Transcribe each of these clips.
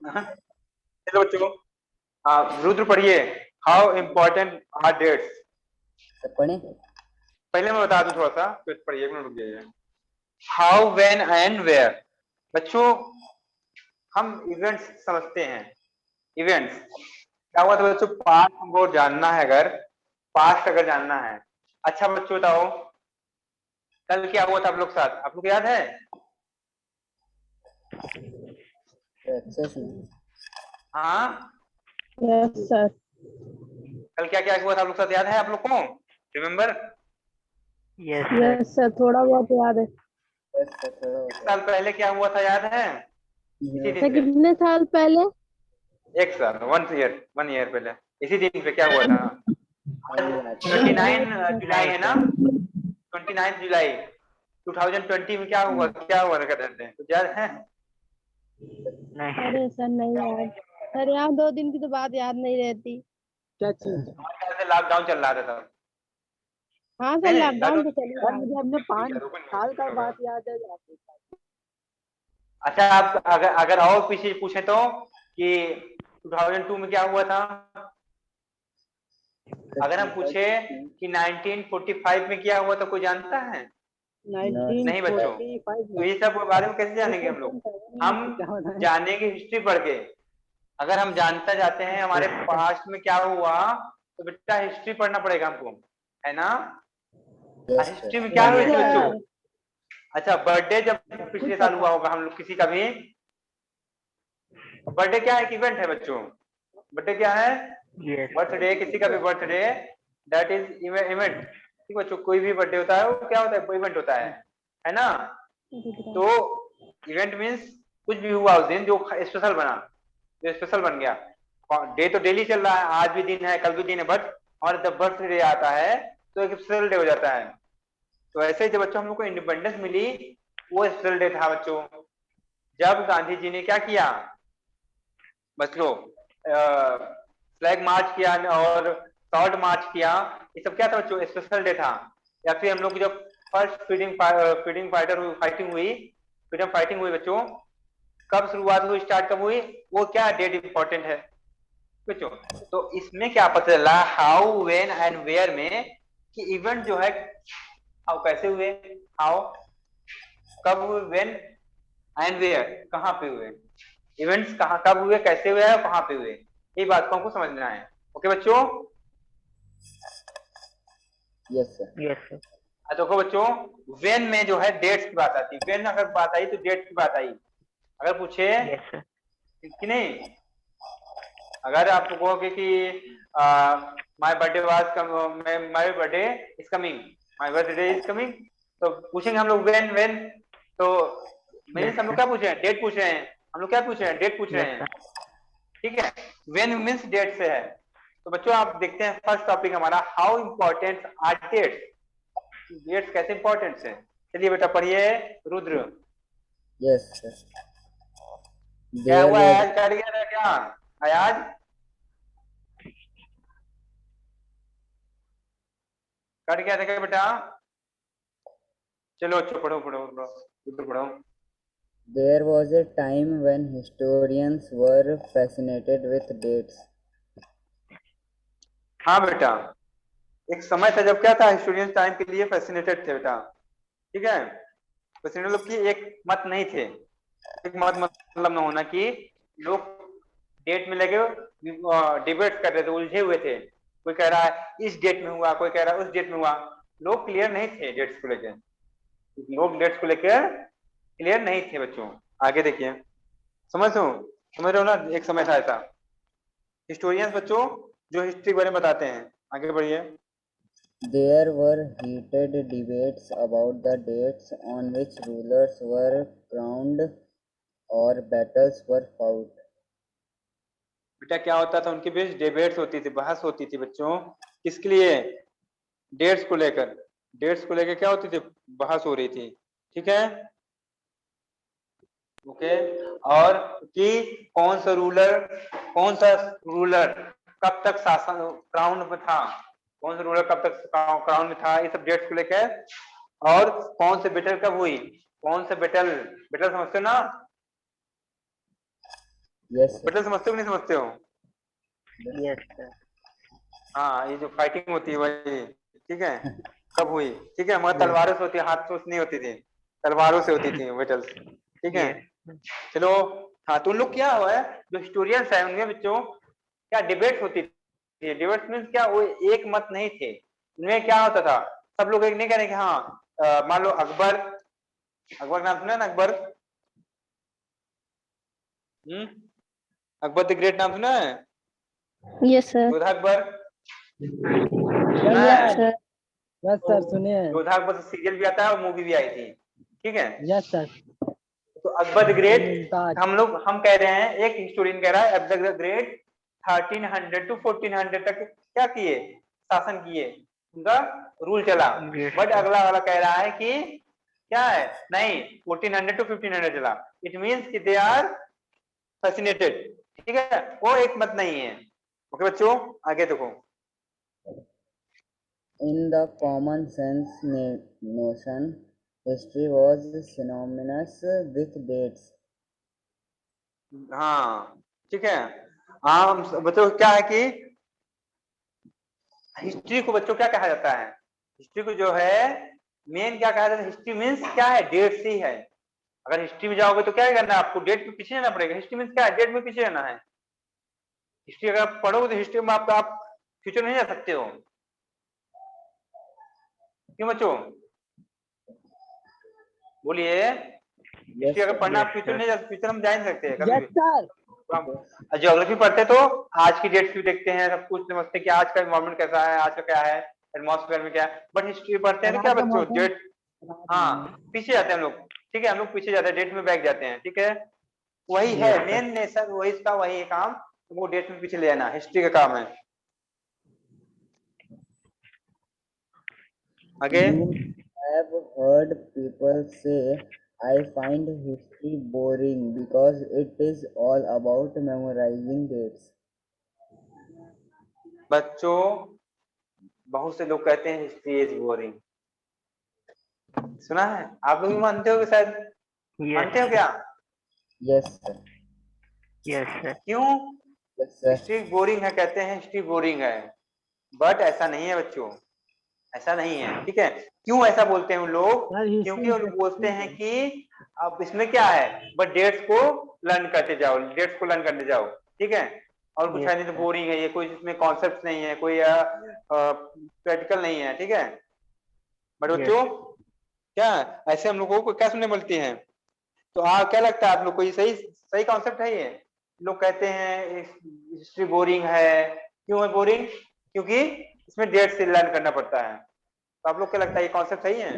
हाँ, चलो बच्चों, रुद्र पढ़िए। How important are dates. पढ़े। पहले मैं बता दूं थोड़ा सा, फिर पढ़िए, एक मिनट रुक जाइए। How, when and where. बच्चों, हम इवेंट्स समझते हैं। इवेंट्स क्या हुआ था बच्चों, पास्ट हमको जानना है, अगर पास्ट अगर जानना है। अच्छा बच्चों बताओ, कल क्या हुआ था आप लोग के साथ, आप लोग को याद है? एक्सेस में। हाँ, यस सर। कल क्या क्या हुआ था आप लोग के साथ, याद है आप लोग को? रिमेम्बर? यस सर, थोड़ा बहुत याद है। एक साल पहले क्या हुआ था, याद है? इसी सर दिन पे, कितने साल पहले? एक साल, 1 ईयर पहले इसी दिन पे क्या हुआ था? आज 29 जुलाई है ना, 29 जुलाई 2020 में क्या हुआ, क्या हुआ कर रहे थे, कुछ याद है? अरे सर नहीं याद। सर यहाँ 2 दिन की तो बात याद नहीं रहती। क्या चीज? हमारे ख्याल से लॉकडाउन चल रहा था तब। हाँ सर, नहीं नहीं, लॉकडाउन तो चल ही सर रहा है। मुझे अपने ठीक 5 है, रुको साल का नहीं। बात याद है आपको? अच्छा, आप अगर अगर और पीछे पूछे तो कि 2002 में क्या हुआ था, अगर हम पूछे कि 1945 में क्या हुआ तो कोई जानता है? नहीं बच्चों, 1945 तो में ये सब बारे में कैसे जानेंगे हम लोग? हम क्या होता है? जानेंगे हिस्ट्री पढ़ के। अगर हम जानता जाते हैं हमारे पास्ट में क्या हुआ, तो बेटा हिस्ट्री पढ़ना पड़ेगा हमको, है ना? हिस्ट्री में क्या हुई थी बच्चों? सर अच्छा, बर्थडे जब पिछले साल हुआ होगा हम लोग किसी का भी, बर्थडे क्या है, एक इवेंट है बच्चों। बर्थडे क्या है? बर्थडे, किसी का भी बर्थडे, दैट इज इवेंट। ठीक बच्चों, कोई भी बर्थडे होता है वो क्या होता है, इवेंट होता है ना? तो इवेंट मीन्स कुछ भी हुआ उस दिन जो स्पेशल बना, जो स्पेशल बन गया। डे तो डेली चल रहा है, आज भी दिन है, कल भी दिन है, बट और जब बर्थडे आता है तो एक स्पेशल डे हो जाता है। तो ऐसे ही जब बच्चों हम लोग को इंडिपेंडेंस मिली, वो स्पेशल डे था बच्चों, जब गांधी जी ने क्या किया बच्चों, फ्लैग मार्च किया और शॉर्ट मार्च किया। ये सब क्या था बच्चों, स्पेशल डे था। या फिर हम लोग जब फर्स्ट फ्रीडम फाइटिंग हुई, फ्रीडम फाइटिंग हुई बच्चों, कब शुरुआत हुई, स्टार्ट कब हुई, वो क्या डेट इंपॉर्टेंट है बच्चों। तो इसमें क्या पता चला, हाउ, व्हेन एंड वेयर में, कि इवेंट जो है हाउ कैसे हुए, हाउ कब हुए, व्हेन एंड वेयर कहाँ पे हुए, इवेंट्स कहाँ कब हुए, कैसे हुए और कहाँ पे हुए, ये बात को हमको समझना है। ओके बच्चों? Yes sir. देखो बच्चों, व्हेन में जो है डेट्स की बात आती है, व्हेन अगर बात आई तो डेट की बात आई। अगर पूछे कि नहीं, अगर आप कहोगे कि my birthday my birthday is coming, my birthday is coming, तो पूछेंगे हम लोग व्हेन, व्हेन, तो मीन्स हम लोग क्या पूछ रहे हैं, डेट पूछ रहे हैं, हम लोग क्या पूछ रहे हैं, डेट पूछ रहे हैं। ठीक है, व्हेन मीन्स डेट से है। तो बच्चों आप देखते हैं फर्स्ट टॉपिक हमारा, how important are dates, dates कैसे इंपॉर्टेंट है। चलिए बेटा पढ़िए, रुद्र। Yes sir. क्या देयर हुआ है, वाज आज कट गया था क्या, आज कट गया था क्या बेटा? चलो अच्छा, पढ़ो पढ़ो पढ़ो, रुद्र पढ़ो। There was a time when historians were fascinated with dates. हाँ बेटा, एक समय था जब क्या था, स्टूडेंट टाइम के लिए फैसिनेटेड थे बेटा। ठीक है, फैसिनेटेड लोग की एक मत नहीं थे, एक मत मतलब न होना कि लोग डेट में लगे डिबेट कर रहे थे, उलझे हुए थे। कोई कह रहा है इस डेट में हुआ, कोई कह रहा है उस डेट में हुआ। लोग क्लियर नहीं थे डेट्स को लेकर, लोग डेट्स को लेकर क्लियर नहीं थे बच्चों। आगे देखिए, समझ रहे हो ना, एक समय था ऐसा। हिस्टोरियंस बच्चों जो हिस्ट्री के बारे में बताते हैं, आगे बढ़िए। There were heated debates about the dates on which rulers were crowned or battles were fought. बेटा क्या होता था, उनके बीच डिबेट्स होती थी, बहस होती थी बच्चों, किसके लिए, डेट्स को लेकर। डेट्स को लेकर क्या होती थी, बहस हो रही थी। ठीक है, ओके। और कि कौन सा रूलर कब तक शासन क्राउन में था, कौन सा रूलर कब तक क्राउन में था, ये सब डेट्स को लेकर। और कौन से बैटल कब हुई, कौन से बैटल, बैटल समझते हो ना, Yes, sir. बैटल समझते हो कि नहीं समझते हो? Yes sir. हाँ, ये जो फाइटिंग होती है वही, ठीक है, कब हुई? ठीक है, मगर तलवारों से होती है, हाथ से नहीं होती थी, तलवारों से होती थी बैटल्स, ठीक है। चलो, हाँ, तो उन लोग क्या हुआ है, जो हिस्टोरियंस है उनमें बच्चों क्या डिबेट होती थी। डिबेट मीन्स क्या, वो एक मत नहीं थे, उनमें क्या होता था, सब लोग एक नहीं कह रहे कि हाँ, मान लो अकबर, अकबर का नाम सुना है ना, अकबर, अकबर द ग्रेट नाम सुना है? Yes sir. योद्धा अकबर सुना यस है? सर। यस सर सुनिए। योद्धा अकबर सीरियल भी आता है और मूवी भी आई थी, ठीक है। Yes sir. तो अकबर द ग्रेट, मुमताज। हम कह रहे हैं, एक हिस्टोरियन कह रहा है अकबर द ग्रेट 1300 टू 1400 तक क्या किए, शासन किए, उनका रूल चला। बट अगला वाला कह रहा है कि क्या है, नहीं, 1400 टू 1500 चला। इट मींस कि दे आर फैसिनेटेड, ठीक है, वो एक मत नहीं है। ओके बच्चों, आगे देखो। In the common sense notion, history was synonymous with dates. हाँ, ठीक है। हाँ बच्चों, क्या है कि हिस्ट्री को बच्चों क्या कहा जाता है, हिस्ट्री को जो है मेन क्या कहा जाता है, हिस्ट्री मीन्स क्या है, डेट ही है। अगर हिस्ट्री में जाओगे तो क्या करना है आपको, डेट में पीछे जाना पड़ेगा। हिस्ट्री मीन्स क्या है, डेट में पीछे जाना है। हिस्ट्री अगर आप पढ़ोगे तो हिस्ट्री में आप फ्यूचर नहीं जा सकते हो। क्यों बच्चों, बोलिए। हिस्ट्री अगर पढ़ना आप फ्यूचर नहीं जा, फ्यूचर हम जा नहीं सकते कभी यस भी। सर। हम ज्योग्राफी पढ़ते तो आज की डेट्स भी देखते हैं, सब कुछ समझते हैं कि आज का एनवायरमेंट कैसा है, आज का क्या है, एटमॉस्फेयर में क्या है। बट हिस्ट्री पढ़ते हैं तो क्या बच्चों, डेट, हाँ, पीछे जाते हैं हम लोग, ठीक है, हम लोग पीछे जाते हैं, डेट में बैठ जाते हैं, ठीक है। वही है मेन नेशन, वही इसका वही है काम, तो वो डेट में पीछे ले आना हिस्ट्री का काम है। आगे। You have heard people say, I find history boring because it is all about memorizing dates. बच्चों, बहुत से लोग कहते हैं हिस्ट्री इज बोरिंग, सुना है? आप लोग भी मानते हो शायद, मानते हो क्या? Yes, sir. क्यों Yes, sir. हिस्ट्री बोरिंग है, कहते हैं हिस्ट्री बोरिंग है, बट ऐसा नहीं है बच्चों, ऐसा नहीं है, ठीक है। क्यों ऐसा बोलते हैं उन लोग, क्योंकि वो लोग बोलते हैं कि अब इसमें क्या है, बट डेट्स को लर्न करते जाओ, डेट्स को लर्न करते जाओ, ठीक है, और कुछ है नहीं तो बोरिंग है ये, कोई इसमें कॉन्सेप्ट नहीं है, कोई प्रैक्टिकल नहीं है, ठीक है। बट बच्चों क्या ऐसे हम लोगों को क्या सुनने मिलती है, तो क्या लगता है आप लोग को, ये सही सही कॉन्सेप्ट है ये? लोग कहते हैं हिस्ट्री बोरिंग है, क्यों है बोरिंग, क्योंकि इसमें डेट से लर्न करना पड़ता है। तो आप लोग क्या लगता है ये कॉन्सेप्ट सही है?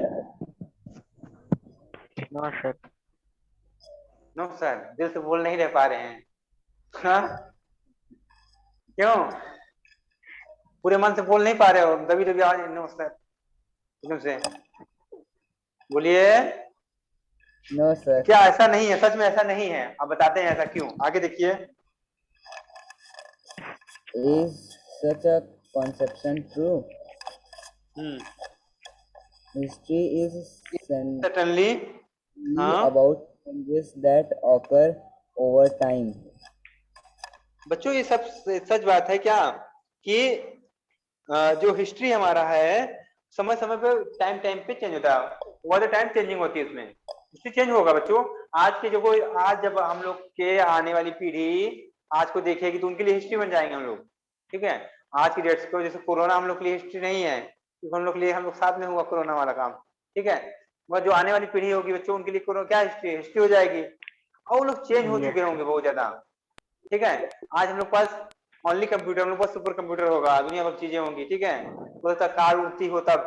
No sir. नो सर, दिल से बोल नहीं रह पा रहे हैं, हाँ? क्यों पूरे मन से बोल नहीं पा रहे हो, दबी दबी आवाज, नो सर एकदम से बोलिए। No, sir. क्या ऐसा नहीं है, सच में ऐसा नहीं है? आप बताते हैं ऐसा क्यों, आगे देखिए। Is such a conception true? History is certainly, हाँ about changes that occur over time. बच्चों, ये सब सच बात है क्या कि जो हिस्ट्री हमारा है समय समय पे टाइम टाइम पे चेंज होता है, ओवर द टाइम चेंजिंग होती है, उसमें हिस्ट्री चेंज होगा बच्चों। आज के जो कोई, आज जब हम लोग के आने वाली पीढ़ी आज को देखेगी तो उनके लिए हिस्ट्री बन जाएंगे हम लोग, ठीक है। आज की डेट्स को, जैसे कोरोना हम लोग के लिए हिस्ट्री नहीं है, क्योंकि हम लोग के लिए, हम लोग साथ में हुआ कोरोना वाला काम, ठीक है। मगर जो आने वाली पीढ़ी होगी बच्चों, उनके लिए कोरोना क्या हिस्ट्री, हिस्ट्री हो जाएगी, और वो लोग चेंज हो चुके होंगे बहुत ज्यादा, ठीक है। आज हम लोग पास ओनली कंप्यूटर, हम लोग पास सुपर कंप्यूटर होगा, दुनिया भर चीजें होंगी, ठीक है। तो तक कार उड़ती हो तब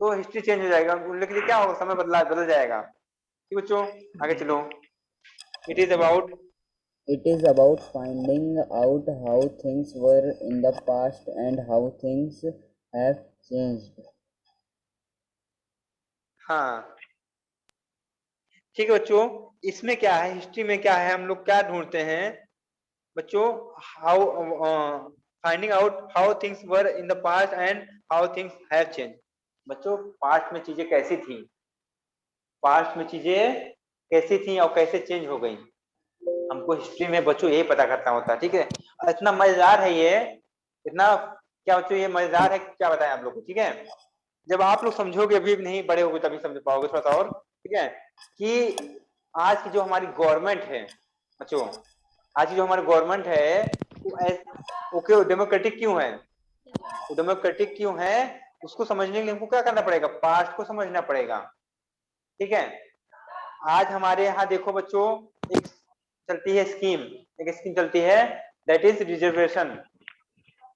तो हिस्ट्री चेंज हो जाएगा, उन लोग के लिए क्या होगा, समय बदल जाएगा, ठीक बच्चों, आगे चलो। It is about, It is about finding out how things were in the past and how things have changed. हाँ ठीक है बच्चों, इसमें क्या है, हिस्ट्री में क्या है, हम लोग क्या ढूंढते हैं बच्चों, how finding out how things were in the past and how things have change. बच्चों, पास्ट में चीजें कैसी थी, पास्ट में चीजें कैसी थी और कैसे चेंज हो गई, हमको हिस्ट्री में बच्चों यही पता करना होता है, ठीक है। और इतना मजेदार है ये, इतना क्या बच्चों ये मजेदार है, क्या बताएं आप लोग को, ठीक है। जब आप लोग समझोगे, अभी भी नहीं बड़े होगे तभी समझ पाओगे थोड़ा सा और, ठीक है। कि आज की जो हमारी गवर्नमेंट है बच्चों, आज की जो हमारी गवर्नमेंट है वो डेमोक्रेटिक क्यों है, वो डेमोक्रेटिक क्यों है, उसको समझने के लिए हमको क्या करना पड़ेगा, पास्ट को समझना पड़ेगा, ठीक है। आज हमारे यहाँ देखो बच्चों, एक चलती है स्कीम, एक स्कीम चलती है, दैट इज रिजर्वेशन,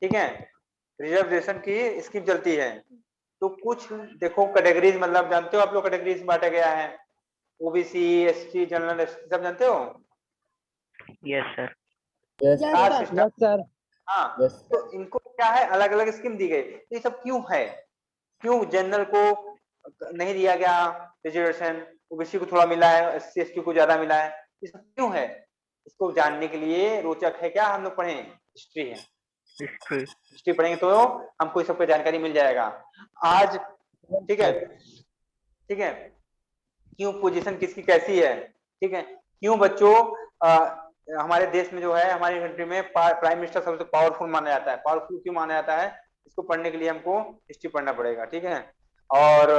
ठीक है। रिजर्वेशन की स्कीम चलती है। तो कुछ देखो कैटेगरीज, मतलब जानते हो आप लोग कैटेगरीज बांटा गया है, ओबीसी, एसटी, जनरल, एसटी, सब जानते हो। Yes sir. Yes caste sir. System, हाँ। यस तो इनको क्या है, अलग अलग स्कीम दी गई, तो ये सब क्यों है, क्यों जनरल को नहीं दिया गया रिजर्वेशन, ओबीसी को थोड़ा मिला है, एससी एसटी को ज्यादा मिला है, ये सब क्यों है, इसको जानने के लिए रोचक है क्या, हम लोग पढ़ें, हिस्ट्री है, हिस्ट्री। हिस्ट्री पढ़ेंगे तो हमको इस सब पे जानकारी मिल जाएगा आज, ठीक है, ठीक है। क्यों पोजीशन किसकी कैसी है, ठीक है। क्यों बच्चों हमारे देश में जो है, हमारी कंट्री में प्राइम मिनिस्टर सबसे पावरफुल माना जाता है, पावरफुल क्यों माना जाता है, इसको पढ़ने के लिए हमको हिस्ट्री पढ़ना पड़ेगा, ठीक है। और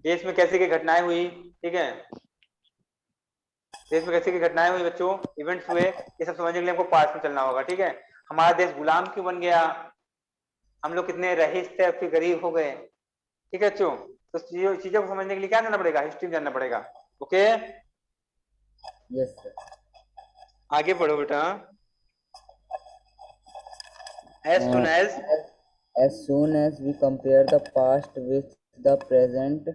देश में कैसे की घटनाएं हुई, ठीक है, देश में कैसे की घटनाएं हुई बच्चों, इवेंट्स हुए, ये सब समझने के लिए हमको पास्ट में चलना होगा, ठीक है। हमारा देश गुलाम क्यों बन गया, हम लोग कितने रईस थे फिर गरीब हो गए, ठीक है बच्चों। तो चीजों को समझने के लिए क्या जानना पड़ेगा, हिस्ट्री जानना पड़ेगा, ओके। Yes sir. आगे बढ़ो बेटा। As soon as As soon as we compare the past with the present,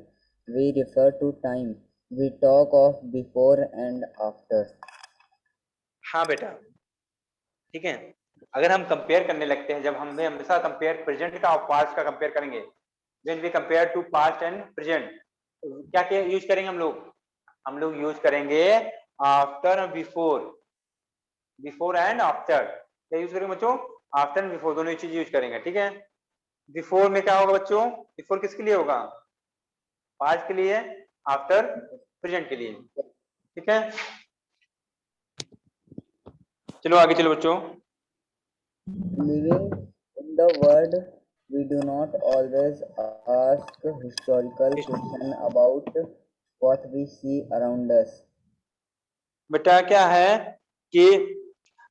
we refer to time. We talk of before and after. हाँ बेटा, ठीक है। अगर हम कंपेयर करने लगते हैं, जब हमें हमेशा कंपेयर प्रेजेंट का और पास्ट का कंपेयर करेंगे, when we compare to past and present, क्या क्या यूज करेंगे हम लोग यूज करेंगे आफ्टर और बिफोर, बिफोर एंड आफ्टर, क्या यूज करेंगे बच्चों, आफ्टर एंड बिफोर, दोनों चीज यूज करेंगे, ठीक है। बिफोर में क्या होगा बच्चों, बिफोर किसके लिए होगा, पास्ट के लिए, आफ्टर प्रेजेंट के लिए, ठीक है। चलो आगे चलो बच्चों। Living in the world, we do not always ask historical questions about what we see around us. बेटा क्या है कि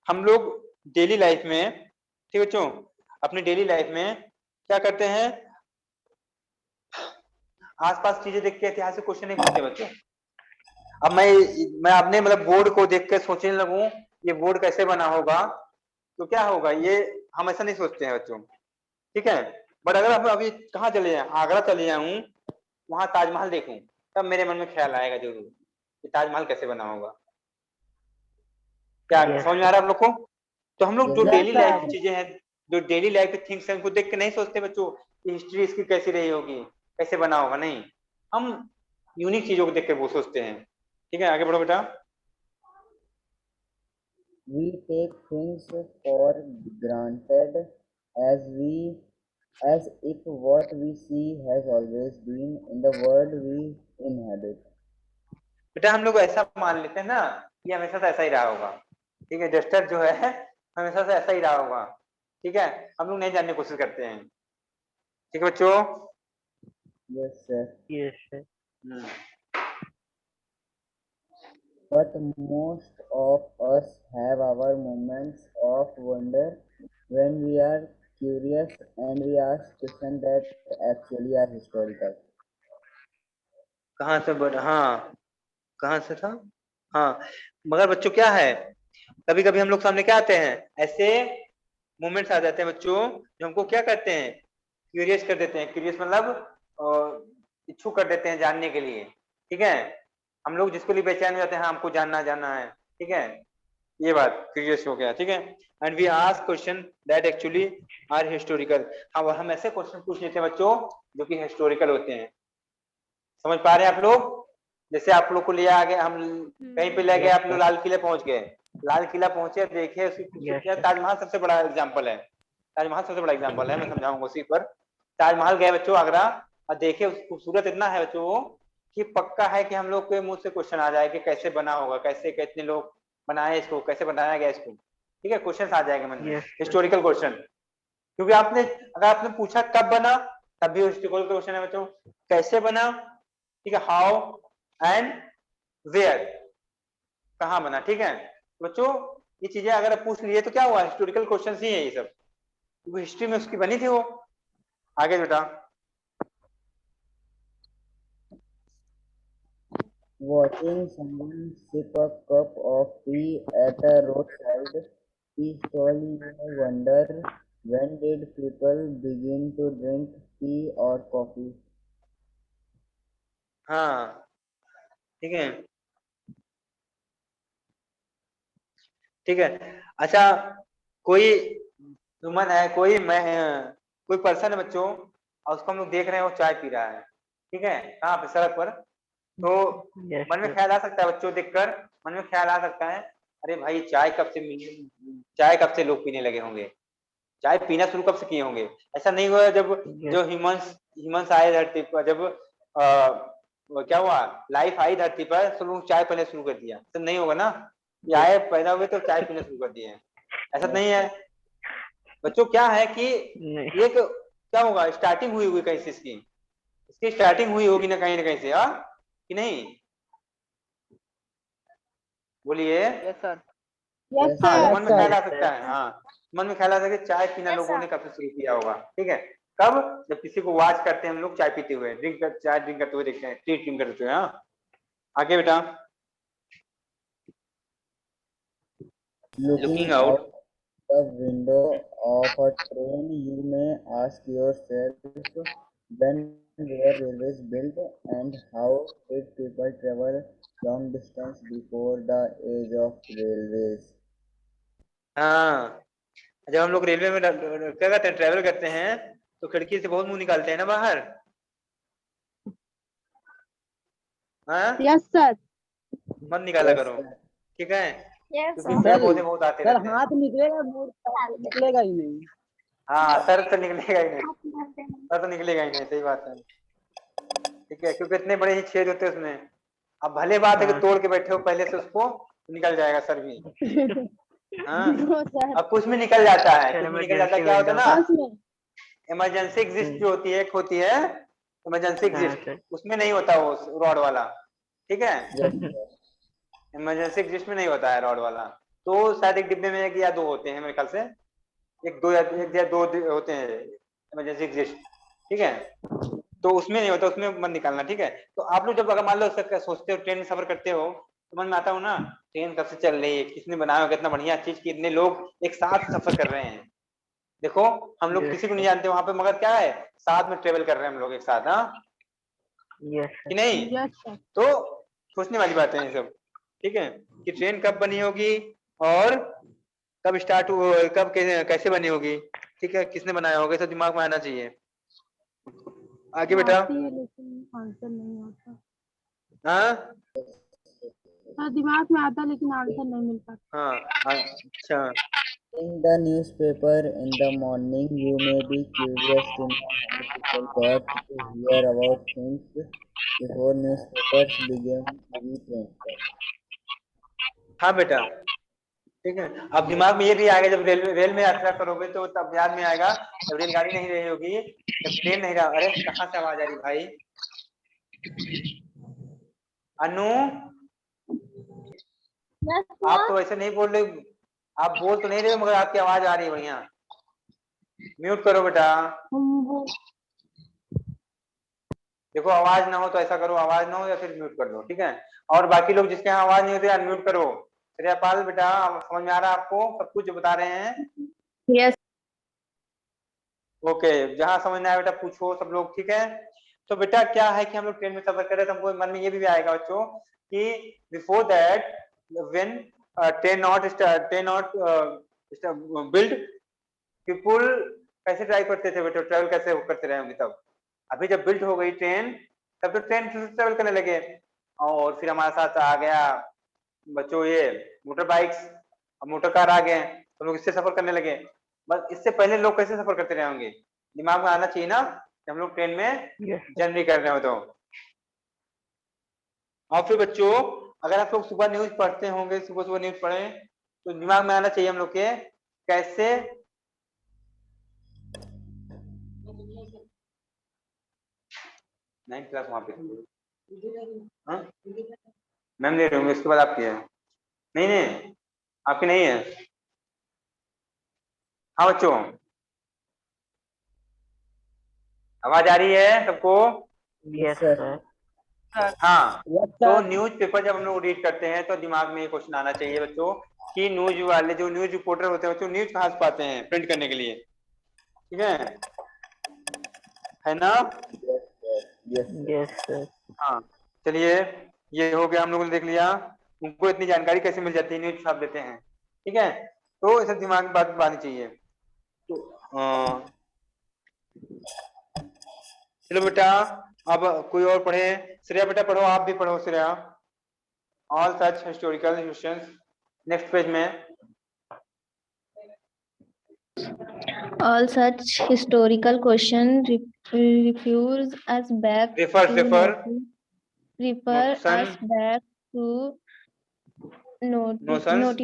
हम लोग डेली लाइफ में, ठीक बच्चों, अपने डेली लाइफ में क्या करते हैं, आसपास चीजें देख के ऐतिहासिक क्वेश्चन नहीं पूछते बच्चों। अब मैं अपने मतलब बोर्ड को देख के सोचने लगूं ये बोर्ड कैसे बना होगा, तो क्या होगा, ये हम ऐसा नहीं सोचते हैं बच्चों, ठीक है। बट अगर हम अभी कहाँ चले जाएं, आगरा चले जाऊं, वहां ताजमहल देखूं, तब मेरे मन में ख्याल आएगा जरूर कि ताजमहल कैसे बना होगा, क्या समझ में आ रहा है आप लोग को। तो हम लोग जो Yes, डेली लाइफ की चीजें हैं, जो डेली लाइफ के थिंग्स हैं, उनको देख के नहीं सोचते बच्चों कि हिस्ट्री इसकी कैसी रही होगी, कैसे बना होगा, नहीं, हम यूनिक चीजों को देख के वो सोचते हैं, ठीक है। आगे बढ़ो बेटा। we take things for granted as we as if what we see has always been in the world we inhabit. बेटा हम लोग ऐसा मान लेते हैं ना कि हमेशा से ऐसा ही रहा होगा, ठीक है, जस्टर जो है हमेशा से ऐसा ही रहा होगा, ठीक है। हम लोग नहीं जानने की कोशिश करते हैं, ठीक है बच्चों। Yes, sir. Yes sir. But most of us have our moments of wonder when we are curious and we ask questions that actually are historical. कहाँ से बड़ा, हाँ कहाँ से था, हाँ। मगर बच्चों क्या है, कभी कभी हम लोग सामने क्या आते हैं, ऐसे मोमेंट्स आ जाते हैं बच्चों जो हमको क्या करते हैं, क्यूरियस कर देते हैं, क्यूरियस मतलब इच्छुक कर देते हैं जानने के लिए, ठीक है। हम लोग जिसको लिए बेचैन हो जाते हैं, हाँ हमको जानना जानना है, ठीक है, ये बात क्यूरियस हो गया, ठीक है। And we ask question that actually are historical, हाँ और हम ऐसे क्वेश्चन पूछ लेते हैं बच्चों जो कि हिस्टोरिकल होते हैं, समझ पा रहे हैं आप लोग। जैसे आप लोग को लिया आ गया, हम कहीं पे ले गए, आप लोग लाल किले पहुंच गए, लाल किला पहुंचे, देखे उसकी ताजमहल सबसे बड़ा एग्जाम्पल है, ताजमहल सबसे बड़ा एग्जाम्पल है, मैं समझाऊंगा उसी पर। ताजमहल गए बच्चों आगरा और देखे, खूबसूरत इतना है बच्चों कि पक्का है कि हम लोग के मुंह से क्वेश्चन आ जाए कि कैसे बना होगा, कैसे कितने लोग बनाया इसको, कैसे बनाया गया इसको, ठीक है, क्वेश्चन आ जाएंगे मन में, Yes, sir. Historical question. क्योंकि आपने अगर आपने पूछा कब बना, तब भी हिस्टोरिकल क्वेश्चन है बच्चों, कैसे बना, ठीक है, हाउ एंड वेयर, कहाँ बना, ठीक है बच्चों। ये चीजें अगर आप पूछ लिए तो क्या हुआ, हिस्टोरिकल क्वेश्चन ही है ये सब, क्योंकि हिस्ट्री में उसकी बनी थी वो। आगे बेटा। Watching someone sip a cup of tea at a roadside tea stall, you may wonder, when did people begin to drink tea or coffee? हाँ ठीक है, ठीक है। अच्छा, कोई ह्यूमन है, कोई पर्सन है बच्चों, और उसको हम लोग देख रहे हैं वो चाय पी रहा है, ठीक है, कहाँ पे, सड़क पर। तो Yes, मन में sir. ख्याल आ सकता है बच्चों, देखकर मन में ख्याल आ सकता है, अरे भाई चाय कब से लोग पीने लगे होंगे, चाय पीना शुरू कब से किए होंगे। ऐसा नहीं हुआ जब Yes, जो ह्यूमंस आए धरती पर, जब वो क्या हुआ, लाइफ आई धरती पर, तो लोग चाय पीना शुरू कर दिया, तो नहीं होगा ना, ये yes, आए पैदा हुए तो चाय पीना शुरू कर दिए, ऐसा Yes, नहीं है बच्चों। क्या है कि नहीं, एक क्या होगा, स्टार्टिंग हुई हुई कहीं से इसकी स्टार्टिंग हुई होगी ना कहीं से, हाँ कि नहीं, बोलिए। यस yes, हाँ, तो सर। मन में ख्याल आ yes, सकता sir. है, हाँ मन में ख्याल आ सकता है कि चाय पीना लोगों ने कब से शुरू किया होगा, ठीक है, कब, जब किसी को वॉच करते हैं हम लोग चाय पीते हुए, चाय ड्रिंक करते हुए देखते हैं, टी ड्रिंक करते हुए। हाँ आगे बेटा। Looking looking out. out the window of a train, you may ask yourself, when were railways built and how did people travel long distance before the age of railways? हाँ, जब हम लोग railway में क्या करते हैं, ट्रेवल करते हैं, तो खिड़की से बहुत मुंह निकालते हैं ना बाहर। हाँ, यस सर। मत निकाला Yes, करो, sir. ठीक है, यस क्योंकि पेड़ पौधे बहुत आते सर रहते हैं। हाथ निकलेगा, मुंह तो निकलेगा ही नहीं। हाँ, सर तो निकलेगा ही नहीं, सर तो निकलेगा ही नहीं, सही बात है, ठीक है, क्योंकि इतने बड़े ही छेद होते हैं उसमें। अब भले बात है कि हाँ, तोड़ के बैठे हो पहले से उसको, तो निकल जाएगा सर भी। हाँ, नो सर। अब कुछ भी निकल जाता है, सर कुछ भी निकल जाता है, इमरजेंसी क्या होता है विंडो। ना, बस में। इमरजेंसी एग्जिस्ट जो होती है, एक होती है इमरजेंसी हाँ एग्जिस्ट, सर। उसमें नहीं होता वो रॉड वाला, ठीक है, Yes, sir. इमरजेंसी एग्जिस्ट में नहीं होता है रॉड वाला। तो शायद एक डिब्बे में एक या दो होते हैं मेरे ख्याल से, एक या दो होते हैं इमरजेंसी एग्जिस्ट, ठीक है, तो उसमें नहीं होता, उसमें मत निकालना, ठीक है। तो आप लोग जब अगर मान लो सोचते हो, ट्रेन में सफर करते हो, तो मन में आता हो ना, ट्रेन कब से चल रही है, किसने बनाया होगा, कितना बढ़िया चीज कि इतने लोग एक साथ सफर कर रहे हैं। देखो, हम लोग Yes, किसी को नहीं sir. जानते वहां पे, मगर क्या है, साथ में ट्रेवल कर रहे हैं हम लोग एक साथ, हाँ Yes, कि sir. नहीं। Yes sir. तो सोचने वाली बातें हैं ये सब, ठीक है, कि ट्रेन कब बनी होगी और कब स्टार्ट कब कैसे बनी होगी, ठीक है, किसने बनाया होगा, ये सब दिमाग में आना चाहिए। आगे बेटा। आती है लेकिन आंसर नहीं आता। हाँ सर दिमाग में आता लेकिन आंसर नहीं मिल पाता। हाँ, अच्छा, In the newspaper in the morning, you may be curious to know how people got to hear about things before newspapers began to be printed. हाँ बेटा, ठीक है। अब दिमाग में ये भी आएगा, जब रेल में यात्रा करोगे तो तब याद में आएगा, जब रेलगाड़ी नहीं रही होगी, जब ट्रेन नहीं रहा, अरे कहाँ से आवाज आ रही भाई, अनु, आप तो ऐसे नहीं बोल रहे, आप बोल तो नहीं रहे हो, मगर आपकी आवाज आ रही है बढ़िया, म्यूट करो बेटा। वो देखो आवाज ना हो तो ऐसा करो, आवाज ना हो या फिर म्यूट कर दो, ठीक है। और बाकी लोग जिसके यहाँ आवाज नहीं होती, अनम्यूट करो। श्रेयापाल बेटा, समझ में आ रहा है आपको सब कुछ जो बता रहे हैं? यस। ओके, जहां समझ में आया बेटा पूछो सब लोग, ठीक है। तो बेटा क्या है कि हम लोग ट्रेन में सफर कर रहे हैं, तो हमको मन में ये भी आएगा बच्चों कि before that when train not build, people कैसे ड्राइव करते थे बेटा, ट्रेवल कैसे करते रहे होंगे तब। अभी जब बिल्ट हो गई ट्रेन, तब तो ट्रेन से ट्रेवल करने लगे, और फिर हमारे साथ आ गया बच्चों ये मोटर बाइक्स, अब मोटर कार आ गए, तो लोग इससे सफर करने लगे। बस इससे पहले लोग कैसे सफर करते रहे होंगे, दिमाग में आना चाहिए ना कि हम लोग ट्रेन में Yes, sir. जर्नी कर रहे हो तो। और फिर बच्चों अगर आप लोग सुबह न्यूज पढ़ते होंगे, सुबह सुबह न्यूज पढ़े तो दिमाग में आना चाहिए हम लोग के कैसे 9th क्लास वहां पे हाँ? मैम ले रही हूँ, इसके बाद आपकी है। नहीं नहीं आपकी नहीं है। हाँ बच्चों आवाज आ रही है सबको? Yes sir. सर। हाँ यस तो सर। न्यूज पेपर जब हम लोग रीड करते हैं तो दिमाग में ये क्वेश्चन आना चाहिए बच्चों कि न्यूज वाले जो न्यूज रिपोर्टर होते हैं बच्चों न्यूज कहाँ से पाते हैं प्रिंट करने के लिए, ठीक है ना? Yes yes sir. हाँ चलिए ये हो गया, हम लोगों ने देख लिया उनको इतनी जानकारी कैसे मिल जाती है, न्यूज छाप देते हैं, ठीक है? तो इसे दिमाग में बात आनी चाहिए। तो चलो बेटा अब कोई और पढ़े। श्रेया बेटा पढ़ो, आप भी पढ़ो Shreya. All such historical questions next page में। All such historical question refers us back refer to refer refer notion us back to notions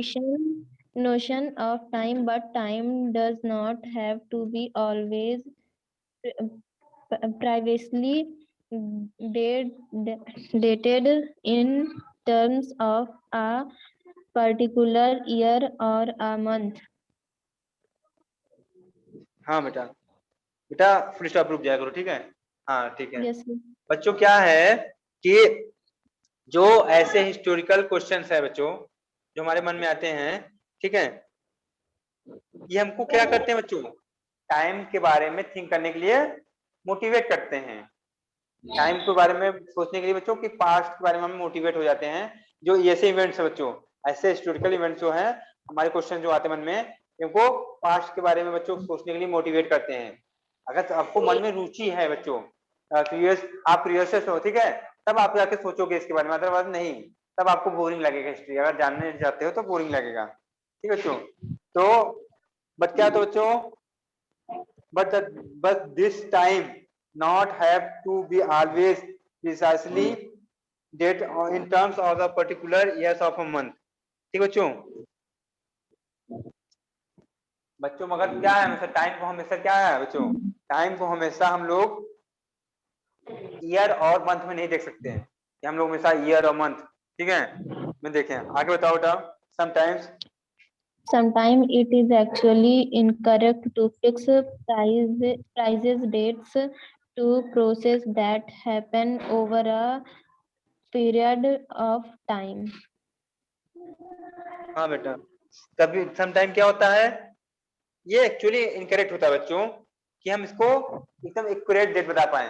notion of time, but time does not have to be always previously dated in terms of a particular year or a month. हाँ बेटा बेटा full stop रुक जाया करो, ठीक है? हाँ ठीक है Yes, sir. बच्चों, क्या है कि जो ऐसे हिस्टोरिकल क्वेश्चंस है बच्चों जो हमारे मन में आते हैं, ठीक है, ये हमको क्या करते हैं बच्चों, टाइम के बारे में थिंक करने के लिए मोटिवेट करते हैं। टाइम के बारे में सोचने के लिए बच्चों कि पास्ट के बारे में हम मोटिवेट हो जाते हैं। जो ऐसे इवेंट्स है बच्चों, ऐसे हिस्टोरिकल इवेंट्स जो है हमारे क्वेश्चन जो आते हैं मन में, इनको पास्ट के बारे में बच्चों सोचने के लिए मोटिवेट करते हैं। अगर आपको मन में रुचि है बच्चों, क्यूरियस, आप क्यूरियस हो, ठीक है, तब आप जाके सोचोगे इसके बारे में, अदरवाइज नहीं, तब आपको बोरिंग लगेगा हिस्ट्री। अगर जानने जाते हो तो बोरिंग लगेगा, ठीक है बच्चों? तो बट क्या तो बच्चों, but this time not have to be always precisely date in terms of the particular years of a month, ठीक बच्चों? बच्चों मगर क्या है, हमेशा टाइम को हमेशा क्या है बच्चों, टाइम को हमेशा हम लोग ईयर और मंथ में नहीं देख सकते हैं कि हम लोग हमेशा ईयर और मंथ, ठीक है, मैं देखें आगे बताओ बेटा। Sometimes it is actually incorrect to fix prices dates to process that happen over a period of time. हाँ बेटा कभी समटाइम क्या होता है, ये एक्चुअली इनकरेक्ट होता है बच्चों कि हम इसको एकदम एक्यूरेट डेट बता पाए,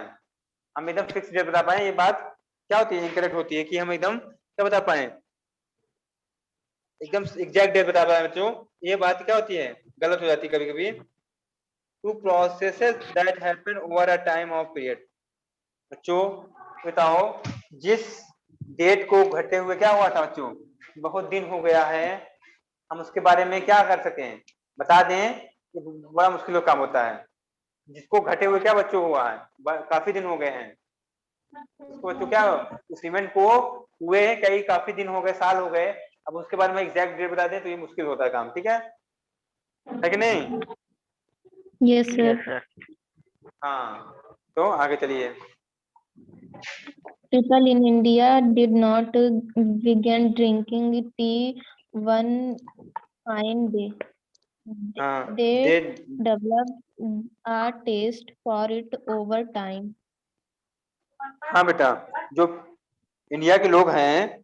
हम एकदम फिक्स डेट बता पाए, ये बात क्या होती है, इनकरेक्ट होती है कि हम एकदम क्या बता पाए, एकदम एग्जैक्ट डेट बता पाए बच्चों, ये बात क्या होती है, गलत हो जाती है कभी कभी। Two processes that happen over a time of period, बच्चों बताओ जिस डेट को घटे हुए क्या हुआ था बच्चों, बहुत दिन हो गया है, हम उसके बारे में क्या कर सकें, बता दें, कि बड़ा मुश्किल काम होता है। जिसको घटे हुए क्या बच्चों हुआ है, काफी दिन हो गए हैं, उसको बच्चों क्या, उस इवेंट को हुए कई काफी दिन हो गए, साल हो गए, अब उसके बारे में एग्जैक्ट डेट बता दें तो ये मुश्किल होता है काम, ठीक है कि नहीं? Yes, sir. Yes sir. हाँ तो आगे चलिए। People in India did not begin drinking tea one fine day. हाँ They they developed a taste for it over time. हाँ बेटा जो इंडिया के लोग हैं,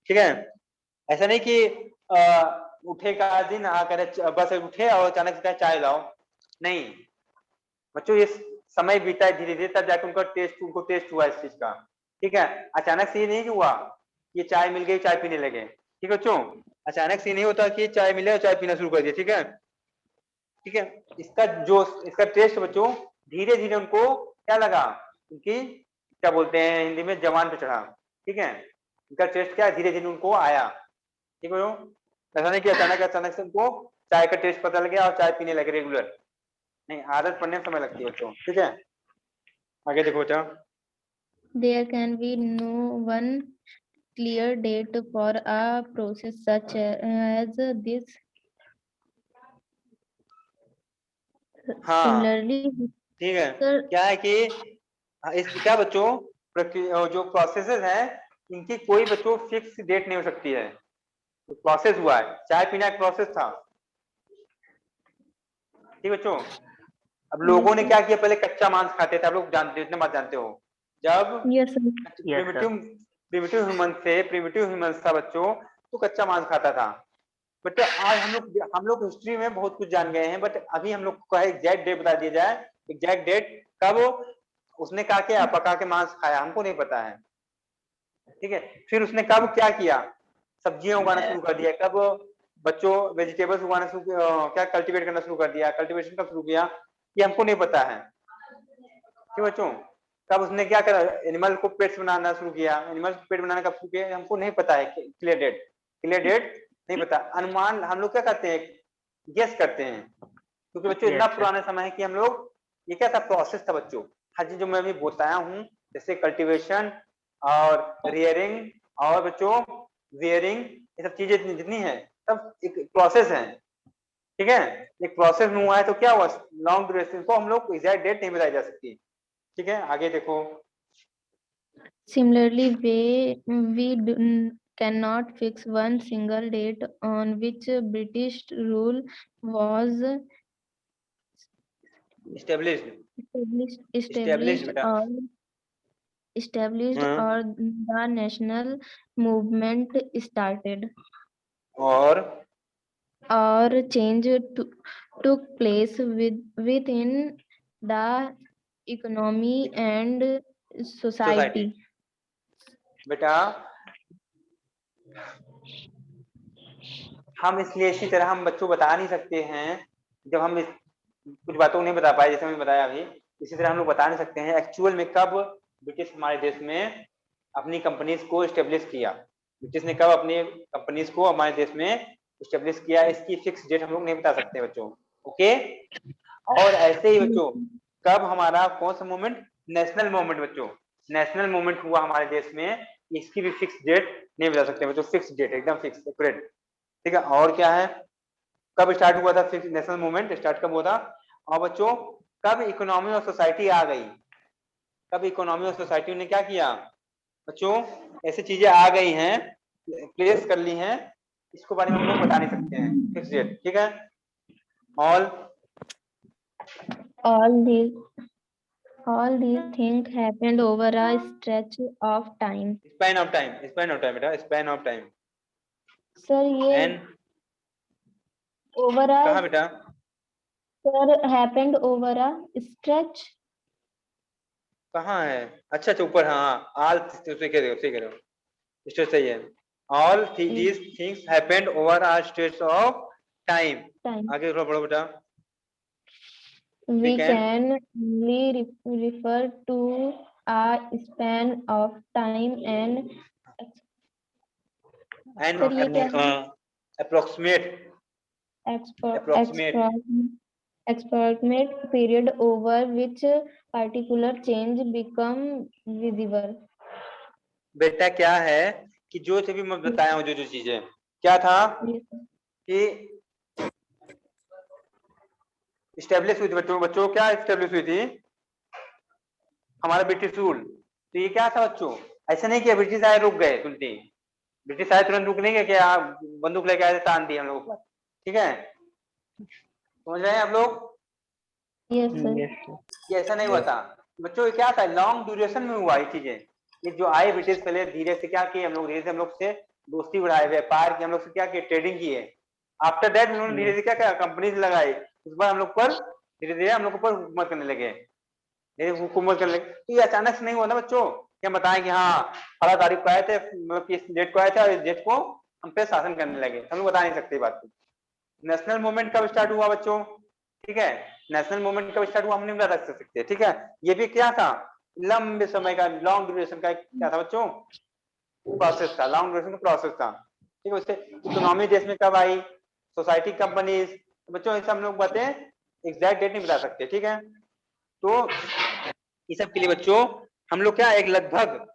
ठीक है, ऐसा नहीं कि उठे का दिन आकर बस उठे और अचानक से चाय लाओ, नहीं बच्चों, ये समय बीता है धीरे धीरे, तब जाकर उनको टेस्ट हुआ इस चीज का, ठीक है? अचानक से ये नहीं हुआ ये चाय मिल गई चाय पीने लगे, ठीक है बच्चों? अचानक से नहीं होता कि चाय मिले और चाय पीना शुरू कर दिया, ठीक है? ठीक है, इसका टेस्ट बच्चों धीरे धीरे उनको क्या लगा, उनकी क्या बोलते हैं हिंदी में जवान पे चढ़ा, ठीक है? इनका टेस्ट क्या धीरे धीरे उनको आया, ठीक है? ऐसा नहीं कि अचानक से उनको चाय का टेस्ट पता लग गया और चाय पीने लगे रेगुलर, नहीं, आदत पड़ने में समय लगती है बच्चों, ठीक है? आगे देखो बेटा। There can be no one clear date for a process such as this. हाँ Similarly, ठीक है, sir, क्या है कि इस क्या बच्चों जो प्रोसेसेस हैं इनकी कोई बच्चों फिक्स डेट नहीं हो सकती है। तो प्रोसेस हुआ है, चाय पीना एक प्रोसेस था, ठीक बच्चों। अब लोगों ने sir. क्या किया, पहले कच्चा मांस खाते थे, आप लोग जानते, इतने बात जानते हो। जब Yes, sir. Yes, sir. Primitive humans था बच्चों, तो कच्चा मांस खाता था। बट आज हम लोग हिस्ट्री में बहुत कुछ जान गए हैं, बट अभी हम लोग को एग्जैक्ट डेट बता दिया जाए, एग्जैक्ट डेट कब उसने कहा क्या पका के मांस खाया, हमको नहीं पता है, ठीक है। फिर उसने कब क्या किया, सब्जियां उगाना शुरू कर दिया, कब बच्चों वेजिटेबल्स उगाना शुरू क्या कल्टीवेट करना शुरू कर दिया, कल्टीवेशन कब शुरू किया, ये हमको नहीं पता है, ठीक बच्चों। कब उसने क्या करा, एनिमल को पेट्स बनाना शुरू किया, एनिमल को पेट बनाना कब शुरू किया, हमको नहीं पता है, क्लियर डेट नहीं पता। अनुमान हम लोग क्या करते हैं, गेस करते हैं, क्योंकि बच्चों इतना Yes, sir. पुराना समय है कि हम लोग, ये क्या था, प्रोसेस था बच्चों। हर चीज जो मैं अभी बताया हूँ, जैसे कल्टीवेशन और रियरिंग और बच्चों वियरिंग, ये सब चीजें जितनी है सब एक प्रोसेस है, ठीक है। एक प्रोसेस में हुआ है तो क्या हुआ, लॉन्ग ड्यूरेशन को हम लोग एग्जैक्ट डेट नहीं बताई जा सकती, ठीक है। आगे देखो, Similarly, cannot fix one single date on which British rule was established established बेटा, or the national movement started और or change took place within the economy and society. society. बेटा हम इसलिए इसी तरह हम बच्चों बता नहीं सकते हैं, जब हम कुछ बातों को नहीं बता पाए, जैसे मैंने बताया अभी, इसी तरह हम लोग बता नहीं सकते हैं एक्चुअल में कब ब्रिटिश हमारे देश में अपनी कंपनीज को स्टेब्लिश किया, ब्रिटिश ने कब अपनी कंपनीज को हमारे देश में स्टेब्लिश किया, इसकी फिक्स डेट हम लोग नहीं बता सकते बच्चों, ओके। और ऐसे ही बच्चों, कब हमारा कौन सा मूवमेंट, नेशनल मूवमेंट बच्चों, नेशनल मूवमेंट हुआ हमारे देश में, इसकी भी फिक्स डेट नहीं बता सकते बच्चों, फिक्स डेट एकदम फिक्स एक्यूरेट, ठीक है। और क्या है, कब स्टार्ट हुआ था फिक्स नेशनल मूवमेंट, स्टार्ट कब हुआ था, और बच्चों कब इकोनॉमी और सोसाइटी आ गई, कब इकोनॉमी और सोसाइटी ने क्या किया बच्चों, ऐसी चीजें आ गई हैं, प्लेस कर ली हैं, इसको बारे में हम लोग बता नहीं सकते हैं फिक्स डेट, ठीक है। All All these all these things happened over a stretch of time. Span of time, बेटा स्पैन ऑफ टाइम, Sir, ये एंड over कहा a बेटा, sir happened over a stretch. कहाँ है, अच्छा अच्छा ऊपर, हाँ ऑल, सही कह रहे हो, स्टेज सही है, all these things happened over a stretch of time. Time. आगे थोड़ा बढ़ो बेटा, We can can only refer to a span of time and Sir, ये क्या है? approximate approximate period over which particular change become visible. बेटा क्या है कि जो भी मैं बताया हूँ, जो चीजें क्या था कि स्टेब्लिश हुई थी बच्चों क्या स्टेब्लिश हुई थी, हमारा ब्रिटिश रूल। तो ये क्या था बच्चों, ऐसा नहीं किया ब्रिटिश आए रुक गए तुरंत ही, ब्रिटिश आए तुरंत रुक नहीं गए, क्या बंदूक लेके आए तान दिए हम लोगों पर, ठीक है, समझ रहे हैं आप लोग, Yes, sir. Yes, sir. ये ऐसा नहीं हुआ था बच्चों, ये क्या था, लॉन्ग ड्यूरेशन में हुआ ये चीजें, ये जो आए ब्रिटिश पहले धीरे से क्या किए, हम लोग धीरे से हम लोग से दोस्ती बढ़ाए, व्यापार की, हम लोग से क्या किए, ट्रेडिंग किए, आफ्टर दैट उन्होंने धीरे से क्या किया, कंपनीज लगाई, उस बार हम लोग पर धीरे धीरे हम लोग पर हुकूमत करने लगे, हुकूमत करने लगे। तो ये अचानक से नहीं हुआ ना बच्चों, क्या बताएं कि हाँ फला तारीख को आए थे, मतलब कि इस डेट को आए थे और इस डेट को हम पे शासन करने लगे, हम लोग बता नहीं सकते बात को। नेशनल मूवमेंट कब स्टार्ट हुआ बच्चों, ठीक है, नेशनल मूवमेंट कब स्टार्ट हुआ हम नहीं बता सकते, ठीक है। ये भी क्या था, लंबे समय का, लॉन्ग ड्यूरेशन का क्या था बच्चों, प्रोसेस था, लॉन्ग ड्यूरेशन का प्रोसेस था, ठीक है। उससे इकोनॉमी देश में कब आई, सोसाइटी, कंपनीज, बच्चों ये सब हम लोग बातें एग्जैक्ट डेट नहीं बता सकते, ठीक है। तो ये सब के लिए बच्चों हम लोग क्या एक लगभग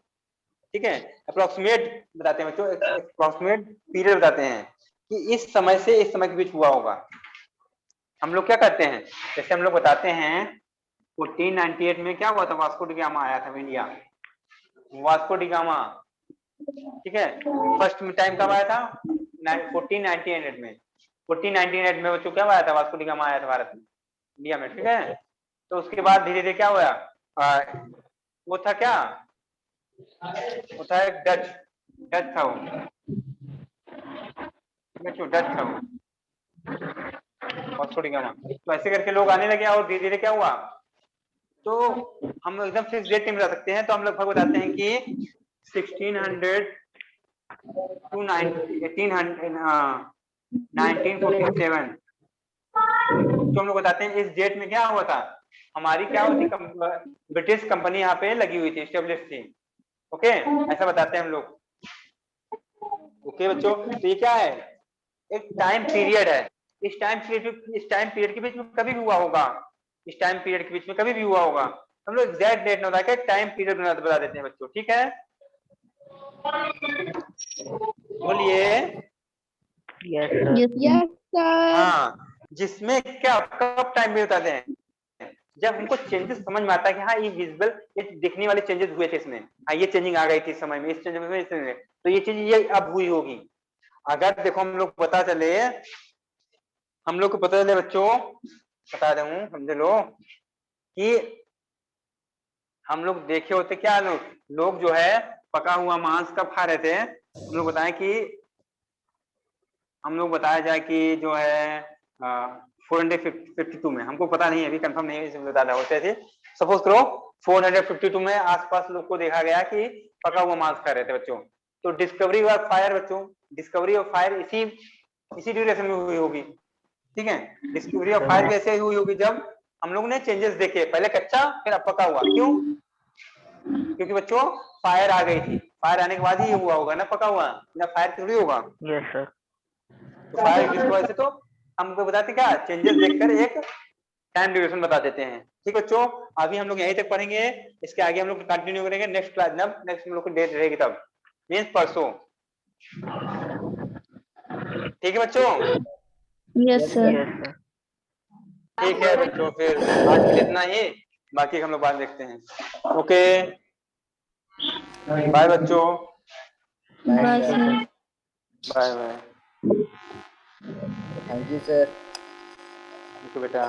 ठीक है, अप्रोक्सीमेट बताते हैं बच्चों, अप्रोक्सीमेट पीरियड बताते हैं कि इस समय से इस समय के बीच हुआ होगा। हम लोग क्या करते हैं, जैसे हम लोग बताते हैं 1498 में क्या हुआ था, वास्को डी गामा आया था इंडिया, वास्को डी गामा, ठीक है। फर्स्ट टाइम कब आया था, 1498 में, 1498 में बच्चों क्या आया था, वास्को डी गामा आया था भारत में, इंडिया में, ठीक है। तो उसके बाद धीरे धीरे क्या हुआ, वो था क्या, वो था एक डच था वो बच्चों, डच था वो वास्को डी गामा। तो ऐसे करके लोग आने लगे और धीरे धीरे क्या हुआ, तो हम लोग एकदम फिक्स डेट नहीं बता सकते हैं, तो हम लगभग बताते हैं कि 1600 टू 1947, तो हम लोग बताते हैं इस डेट में क्या हुआ था, हमारी क्या होती, ब्रिटिश कंपनी यहाँ पे लगी हुई थी, स्टेब्लिश थी, ओके, ऐसा बताते हैं हम लोग, ओके बच्चों। तो ये क्या है, एक टाइम पीरियड है, इस टाइम पीरियड के बीच में कभी भी हुआ होगा, इस टाइम पीरियड के बीच में कभी भी हुआ होगा, हम लोग एग्जैक्ट डेट ना बता के टाइम पीरियड बता देते हैं बच्चों, ठीक है। बोलिए। Yes, sir. Yes, sir. हाँ, जिसमें क्या कब टाइम पीरियड बताते हैं, जब हमको चेंजेस समझ में आता है कि हाँ ये विजिबल, ये दिखने वाले चेंजेस हुए थे इसमें, हाँ ये चेंजिंग आ गई थी इस समय में, इस चेंज में, इस में, तो ये चीज ये अब हुई होगी। अगर देखो हम लोग पता चले, हम लोग को पता चले बच्चों, बता रहा हूँ समझ लो कि हम लोग देखे होते क्या, लोग जो है पका हुआ मांस कब खा रहे थे, हम लोग बताएं कि हम लोग बताया जाए कि जो है 452 में, हमको पता नहीं है अभी, कंफर्म नहीं है, बता रहा होते थे, सपोज करो 452 में आसपास लोग को देखा गया कि पका हुआ मांस खा रहे थे बच्चों। तो डिस्कवरी ऑफ फायर बच्चों, डिस्कवरी ऑफ फायर इसी ड्यूरेशन में हुई होगी, ठीक है। डिस्कवरी ऑफ फायर कैसे हुई होगी, जब हम लोग ने चेंजेस देखे, पहले कच्चा फिर अब पका हुआ, क्यों, क्योंकि बच्चों फायर आ गई थी, फायर आने के बाद ही हुआ होगा ना पका हुआ, ना फायर थोड़ी होगा। Yes, sir. तो फायर जिसकी वजह से, तो हमको बताते क्या, चेंजेस देखकर एक टाइम ड्यूरेशन बता देते हैं, ठीक बच्चों। अभी हम लोग यहीं तक पढ़ेंगे, इसके आगे हम लोग कंटिन्यू करेंगे नेक्स्ट क्लास, जब नेक्स्ट हम लोग की डेट रहेगी तब, मीन्स परसों, ठीक है बच्चों। Yes, sir. Yes, sir. ठीक है बच्चों, फिर आज के लिए इतना ही, बाकी हम लोग बाद में देखते हैं, ओके, बाय बच्चों, Bye, sir. Bye bye, thank you sir. बेटा।